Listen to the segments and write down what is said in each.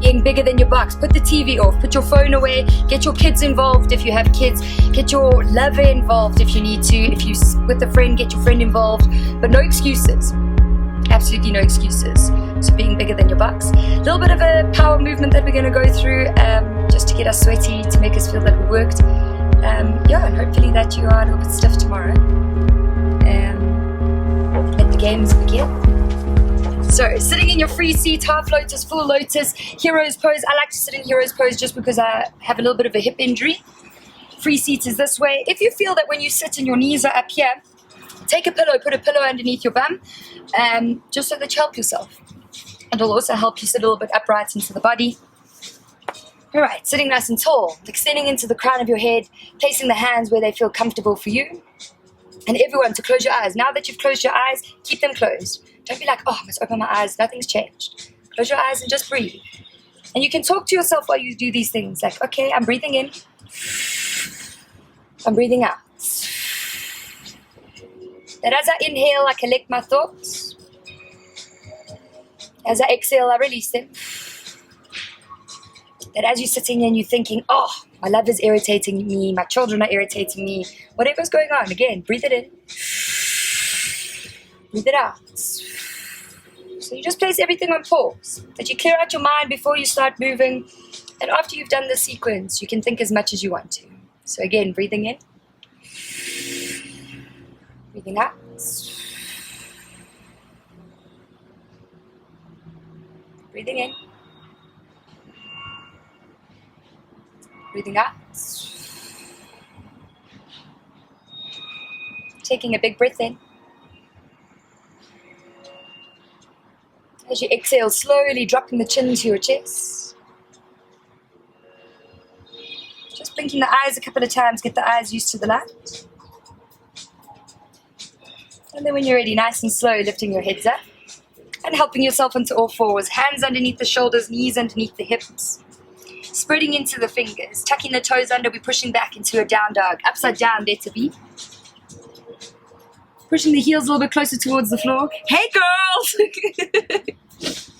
Being bigger than your bucks. Put the TV off, put your phone away, get your kids involved if you have kids, get your lover involved if you need to. If you with a friend, get your friend involved, but no excuses. Absolutely no excuses. So being bigger than your bucks. A little bit of a power movement that we're going to go through just to get us sweaty, to make us feel that we worked. And hopefully that you are a little bit stiff tomorrow. Let the games begin. So, sitting in your free seat, half lotus, full lotus, hero's pose. I like to sit in hero's pose just because I have a little bit of a hip injury. Free seat is this way. If you feel that when you sit and your knees are up here, take a pillow, put a pillow underneath your bum, just so that you help yourself. It'll also help you sit a little bit upright into the body. All right, sitting nice and tall, extending into the crown of your head, placing the hands where they feel comfortable for you. And everyone to close your eyes. Now that you've closed your eyes, keep them closed. Don't be like, oh, I must open my eyes. Nothing's changed. Close your eyes and just breathe. And you can talk to yourself while you do these things. Like, okay, I'm breathing in. I'm breathing out. That as I inhale, I collect my thoughts. As I exhale, I release them. That as you're sitting and you're thinking, oh, my love is irritating me, my children are irritating me, whatever's going on, again, breathe it in. Breathe it out. So you just place everything on pause. That you clear out your mind before you start moving. And after you've done the sequence, you can think as much as you want to. So again, breathing in. Breathing out. Breathing in. Breathing out. Taking a big breath in. As you exhale, slowly dropping the chin to your chest. Just blinking the eyes a couple of times, get the eyes used to the light. And then when you're ready, nice and slow, lifting your heads up and helping yourself into all fours. Hands underneath the shoulders, knees underneath the hips. Spreading into the fingers, tucking the toes under, we're pushing back into a down dog. Upside down, there to be. Pushing the heels a little bit closer towards the floor. Hey, girls!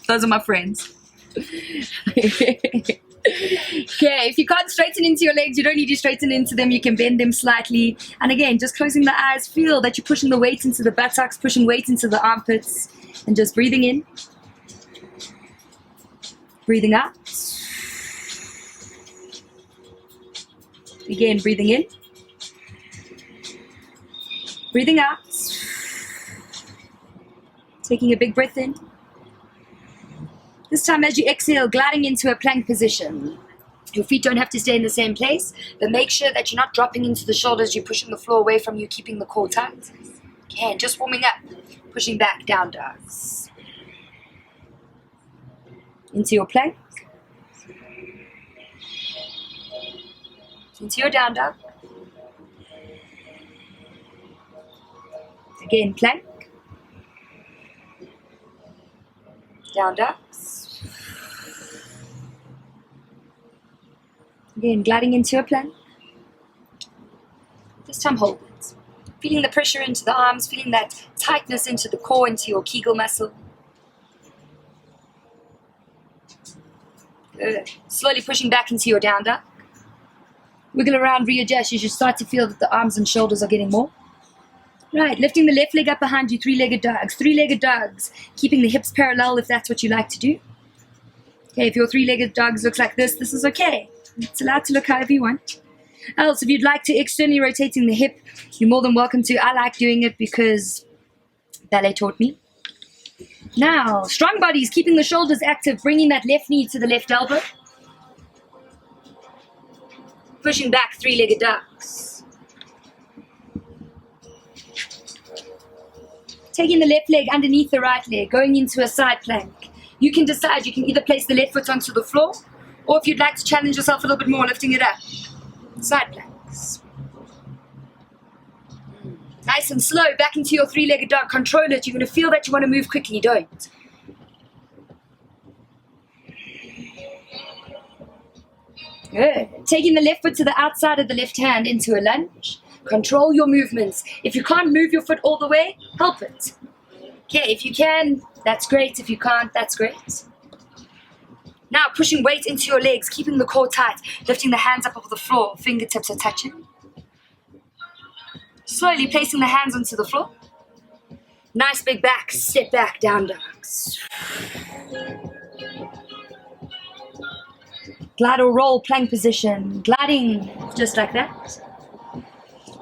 Those are my friends. Okay, if you can't straighten into your legs, you don't need to straighten into them. You can bend them slightly. And again, just closing the eyes, feel that you're pushing the weight into the buttocks, pushing weight into the armpits, and just breathing in. Breathing out. Again, breathing in. Breathing out. Taking a big breath in. This time as you exhale, gliding into a plank position. Your feet don't have to stay in the same place, but make sure that you're not dropping into the shoulders, you're pushing the floor away from you, keeping the core tight. Again, just warming up, pushing back, down dogs. Into your plank. Into your down dog. Again, plank. Down dogs. Again, gliding into a plank. This time hold it. Feeling the pressure into the arms, feeling that tightness into the core, into your Kegel muscle. Good. Slowly pushing back into your down dog. Wiggle around, readjust. You should start to feel that the arms and shoulders are getting more. Right, lifting the left leg up behind you, three-legged dogs. Three-legged dogs, keeping the hips parallel if that's what you like to do. Okay, if your three-legged dogs looks like this is okay. It's allowed to look however you want. Else, if you'd like to externally rotating the hip, you're more than welcome to. I like doing it because ballet taught me. Now, strong bodies, keeping the shoulders active, bringing that left knee to the left elbow. Pushing back, three-legged dogs. Taking the left leg underneath the right leg, going into a side plank. You can decide, you can either place the left foot onto the floor, or if you'd like to challenge yourself a little bit more, lifting it up. Side planks. Nice and slow, back into your three-legged dog. Control it. You're going to feel that you want to move quickly. Don't. Good. Taking the left foot to the outside of the left hand into a lunge. Control your movements. If you can't move your foot all the way, help it. Okay, if you can, that's great. If you can't, that's great. Now pushing weight into your legs, keeping the core tight, lifting the hands up off the floor, fingertips are touching. Slowly placing the hands onto the floor. Nice big back, step back, down dogs. Glide or roll, plank position, gliding just like that.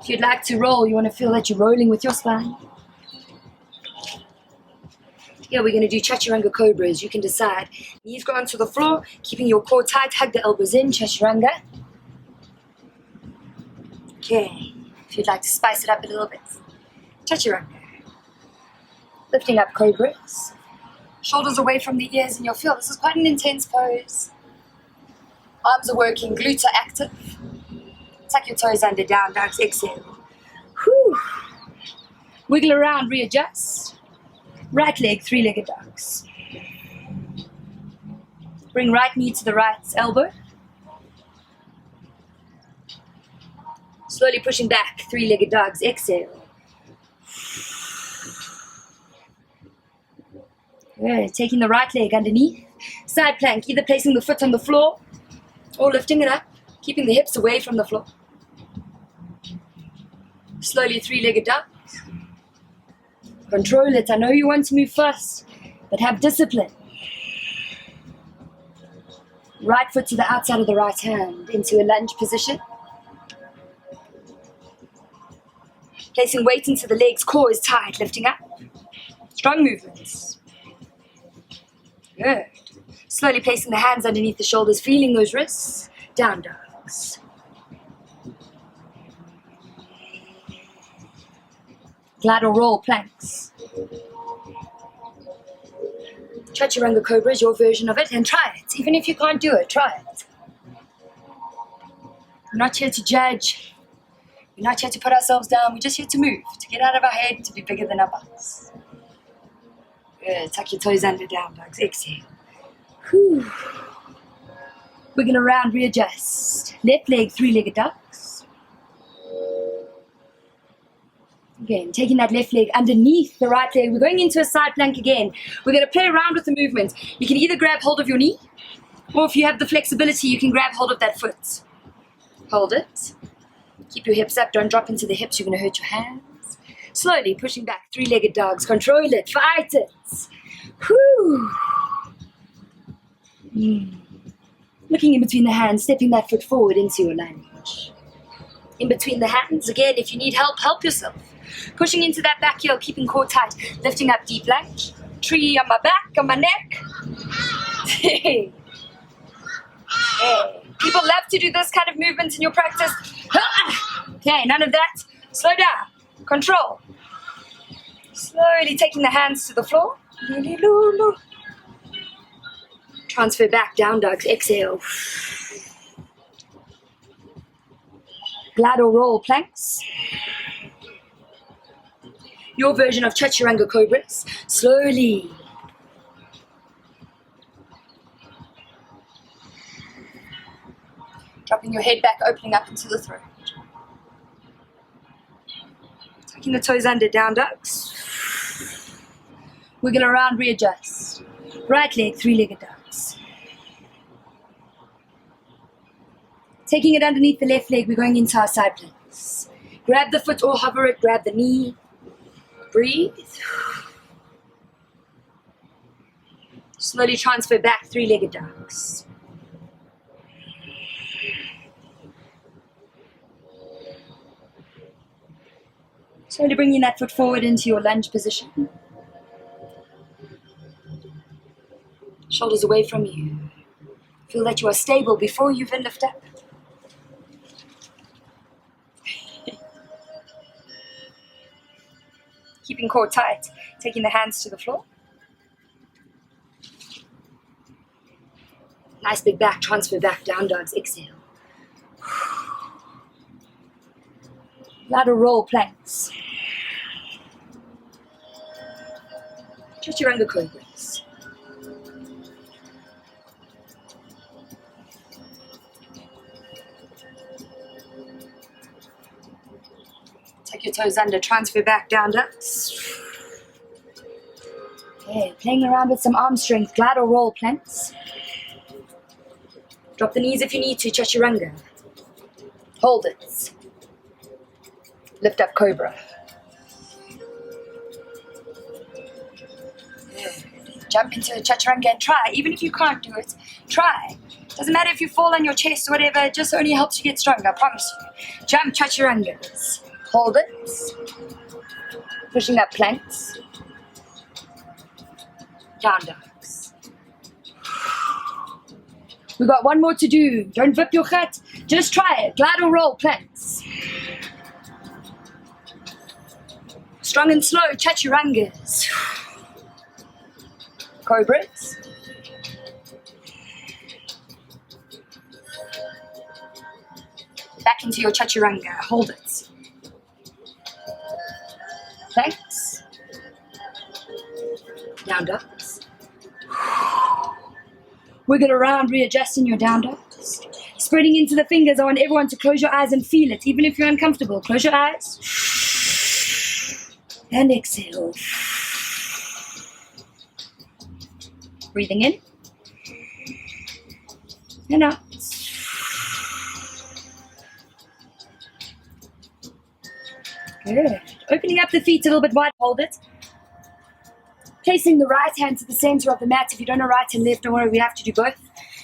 If you'd like to roll, you want to feel that you're rolling with your spine. Here we're going to do Chaturanga Cobras. You can decide. Knees go onto the floor, keeping your core tight, hug the elbows in, Chaturanga. Okay, if you'd like to spice it up a little bit. Chaturanga. Lifting up Cobras. Shoulders away from the ears, and you'll feel this is quite an intense pose. Arms are working, glutes are active. Tuck your toes under, down dogs, exhale. Whew. Wiggle around, readjust. Right leg, three-legged dogs. Bring right knee to the right elbow. Slowly pushing back, three-legged dogs, exhale. Good, taking the right leg underneath. Side plank, either placing the foot on the floor or lifting it up, keeping the hips away from the floor. Slowly three-legged dogs. Control it. I know you want to move fast, but have discipline. Right foot to the outside of the right hand into a lunge position. Placing weight into the legs, core is tight, lifting up. Strong movements. Good. Slowly placing the hands underneath the shoulders, feeling those wrists. Down dogs. Glide or roll planks. Chaturanga Cobra is your version of it, and try it. Even if you can't do it, try it. We're not here to judge. We're not here to put ourselves down. We're just here to move, to get out of our head, to be bigger than our butts. Good. Tuck your toes under, down dogs. Exhale. Whew. Wiggle around, readjust. Left leg, three-legged dogs. Again, taking that left leg underneath the right leg. We're going into a side plank again. We're going to play around with the movement. You can either grab hold of your knee, or if you have the flexibility, you can grab hold of that foot. Hold it. Keep your hips up. Don't drop into the hips. You're going to hurt your hands. Slowly pushing back. Three-legged dogs. Control it. Fight it. Whew. Looking in between the hands, stepping that foot forward into your lunge. In between the hands. Again, if you need help, help yourself. Pushing into that back heel, keeping core tight. Lifting up deep lunge. Tree on my back, on my neck. Hey. People love to do this kind of movement in your practice. Okay, none of that. Slow down. Control. Slowly taking the hands to the floor. Transfer back, down dogs. Exhale. Glide or roll planks. Your version of Chaturanga Cobras. Slowly. Dropping your head back, opening up into the throat. Tucking the toes under, down dogs. Wiggle around, readjust. Right leg, three-legged dogs. Taking it underneath the left leg, we're going into our side planks. Grab the foot or hover it, grab the knee. Breathe. Slowly transfer back, three-legged dogs. Slowly bringing that foot forward into your lunge position. Shoulders away from you. Feel that you are stable before you even lift up. Keeping core tight, taking the hands to the floor. Nice big back, transfer back, down dogs, exhale. Ladder roll planks. Chaturanga Cobras. Take your toes under, transfer back, down ducks. Okay, playing around with some arm strength, glide or roll planks. Drop the knees if you need to, chaturanga. Hold it. Lift up cobra. Jump into chaturanga and try. Even if you can't do it, try. Doesn't matter if you fall on your chest or whatever, it just only helps you get stronger, I promise you. Jump chaturangas. Hold it. Pushing up planks. Down dogs. We've got one more to do. Don't whip your gut. Just try it. Glide or roll planks. Strong and slow chaturangas. Cobras. Back into your chaturanga. Hold it. Planks. Down dogs. Wiggle around, readjusting your down dogs. Spreading into the fingers. I want everyone to close your eyes and feel it, even if you're uncomfortable. Close your eyes. And exhale. Breathing in. And out. Good. Opening up the feet a little bit wide. Hold it. Placing the right hand to the center of the mat. If you don't know right and left, don't worry, we have to do both.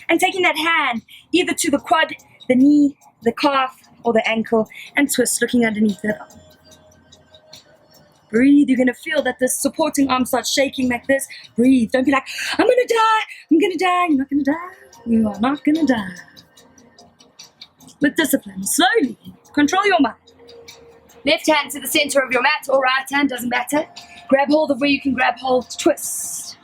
And taking that hand either to the quad, the knee, the calf, or the ankle, and twist, looking underneath it. Breathe. You're going to feel that the supporting arm starts shaking like this. Breathe. Don't be like, I'm going to die. I'm going to die. You're not going to die. You are not going to die. With discipline. Slowly. Control your mind. Left hand to the center of your mat or right hand, doesn't matter. Grab hold of where you can grab hold. Twist.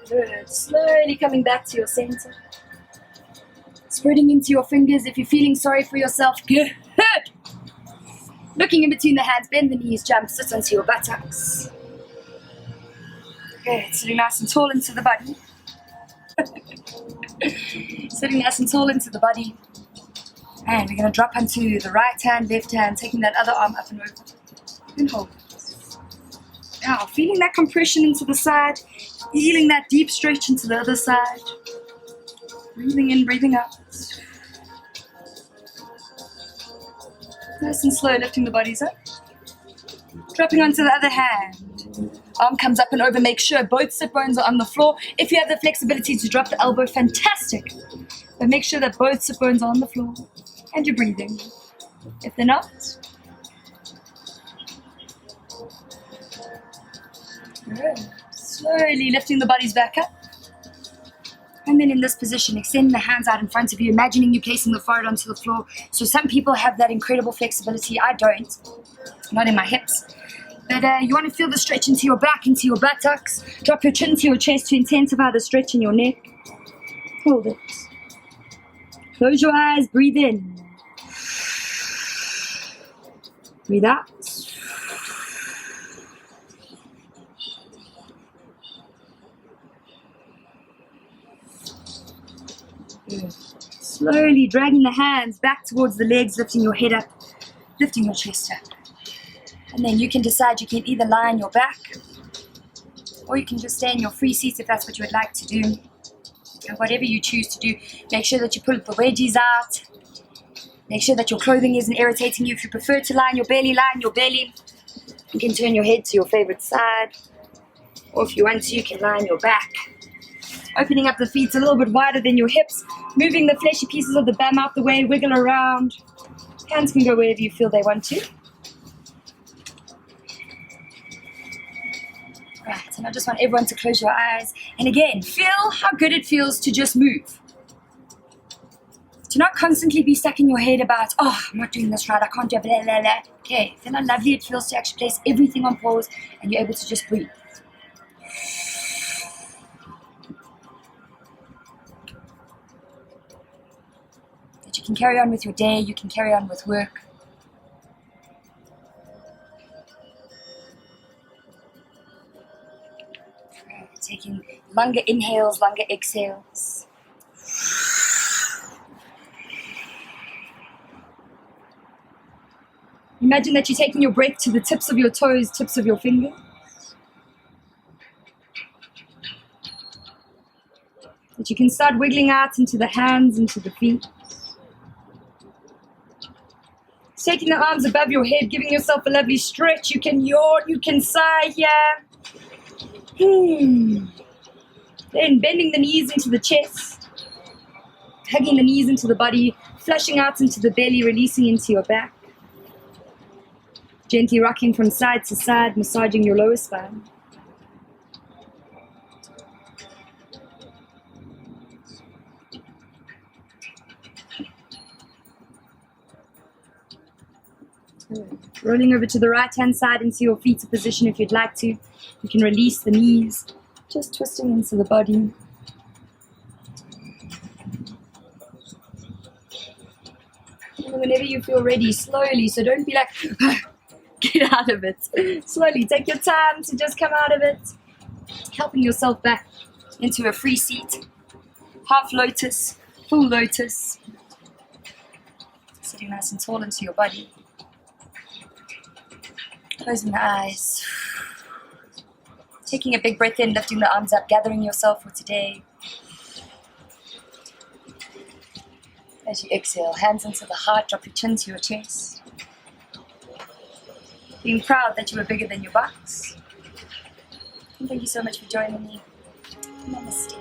Good. Slowly coming back to your center. Spreading into your fingers if you're feeling sorry for yourself. Good. Looking in between the hands, bend the knees, jump, sit onto your buttocks. Good. Sitting nice and tall into the body. Sitting nice and tall into the body. And we're going to drop onto the right hand, left hand, taking that other arm up and over. And hold. Now, feeling that compression into the side, feeling that deep stretch into the other side. Breathing in, breathing out. Nice and slow, lifting the bodies up. Dropping onto the other hand. Arm comes up and over. Make sure both sit bones are on the floor. If you have the flexibility to drop the elbow, fantastic. But make sure that both sit bones are on the floor. And you're breathing. If they're not, good. Slowly lifting the bodies back up. And then in this position, extending the hands out in front of you, imagining you placing the forehead onto the floor. So some people have that incredible flexibility. I don't. Not in my hips. But you want to feel the stretch into your back, into your buttocks. Drop your chin to your chest to intensify the stretch in your neck. Hold it. Close your eyes, breathe in. Breathe out. Good. Slowly dragging the hands back towards the legs, lifting your head up, lifting your chest up. And then you can decide you can either lie on your back or you can just stay in your free seat if that's what you would like to do. And whatever you choose to do, make sure that you pull the wedgies out. Make sure that your clothing isn't irritating you. If you prefer to lie on your belly, lie on your belly. You can turn your head to your favorite side. Or if you want to, you can lie on your back. Opening up the feet a little bit wider than your hips. Moving the fleshy pieces of the bum out the way. Wiggle around. Hands can go wherever you feel they want to. Right, and I just want everyone to close your eyes. And again, feel how good it feels to just move. To not constantly be stuck in your head about, oh, I'm not doing this right, I can't do it, blah, blah, blah. Okay, feel how lovely it feels to actually place everything on pause and you're able to just breathe. That you can carry on with your day, you can carry on with work. Taking longer inhales, longer exhales. Imagine that you're taking your breath to the tips of your toes, tips of your fingers. That you can start wiggling out into the hands, into the feet. Taking the arms above your head, giving yourself a lovely stretch. You can yawn, you can sigh here. Then bending the knees into the chest. Hugging the knees into the body, flushing out into the belly, releasing into your back. Gently rocking from side to side, massaging your lower spine. Rolling over to the right-hand side into your fetal position if you'd like to. You can release the knees, just twisting into the body. And whenever you feel ready, slowly, so don't be like, get out of it. Slowly, take your time to just come out of it. Helping yourself back into a free seat. Half lotus, full lotus. Sitting nice and tall into your body. Closing the eyes. Taking a big breath in, lifting the arms up, gathering yourself for today. As you exhale, hands into the heart, drop your chin to your chest. Being proud that you were bigger than your box. And thank you so much for joining me. Namaste.